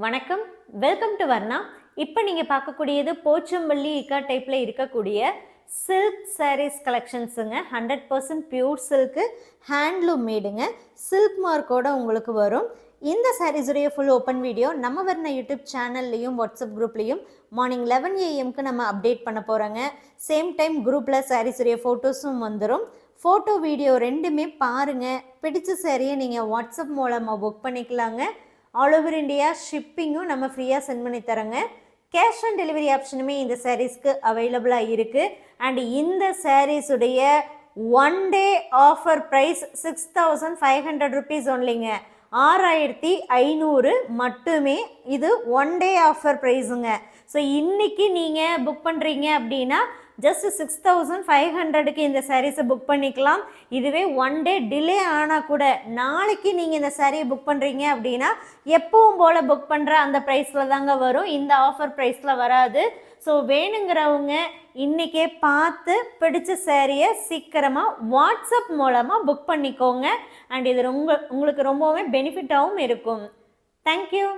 வணக்கம், welcome to Varna. இப்போ நீங்கள் பார்க்கக்கூடியது போச்சம்பள்ளி இக்கா டைப்பில் இருக்கக்கூடிய சில்க் சாரீஸ் கலெக்ஷன்ஸுங்க. 100% பியூர் சில்க்கு, ஹேண்ட்லூம் மேடுங்க. சில்க் மார்க்கோட உங்களுக்கு வரும். இந்த சாரீஸுடைய ஃபுல் ஓப்பன் வீடியோ நம்ம வர்ணா யூடியூப் சேனல்லையும் வாட்ஸ்அப் குரூப்லேயும் மார்னிங் 11 AM நம்ம அப்டேட் பண்ண போகிறோங்க. சேம் டைம் குரூப்பில் சாரீஸுடைய ஃபோட்டோஸும் வந்துடும். ஃபோட்டோ வீடியோ ரெண்டுமே பாருங்கள். பிடிச்ச சாரியை நீங்கள் வாட்ஸ்அப் மூலமாக புக் பண்ணிக்கலாங்க. ஆல் ஓவர் இந்தியா ஷிப்பிங்கும் நம்ம ஃப்ரீயாக சென்ட் பண்ணி தரோங்க. கேஷ் ஆன் டெலிவரி ஆப்ஷனுமே இந்த சாரீஸ்க்கு அவைலபிளாக இருக்குது. அண்ட் இந்த சாரீஸுடைய one day offer price 6500 rupees ஒன்லிங்க. 6500 மட்டுமே. இது ஒன் டே ஆஃபர் ப்ரைஸுங்க. ஸோ இன்றைக்கி நீங்கள் புக் பண்ணுறீங்க அப்படின்னா ஜஸ்ட் 6500க்கு இந்த சாரீஸை புக் பண்ணிக்கலாம். இதுவே ஒன் டே டிலே ஆனால் கூட நாளைக்கு நீங்கள் இந்த சாரியை புக் பண்ணுறீங்க அப்படின்னா எப்பவும் போல் புக் பண்ணுற அந்த ப்ரைஸில் தாங்க வரும். இந்த ஆஃபர் ப்ரைஸில் வராது. ஸோ வேணுங்கிறவங்க இன்றைக்கே பார்த்து பிடிச்ச சாரியை சீக்கிரமாக வாட்ஸ்அப் மூலமாக புக் பண்ணிக்கோங்க. அண்ட் இது உங்களுக்கு ரொம்பவுமே பெனிஃபிட்டாகவும் இருக்கும். தேங்க்யூ.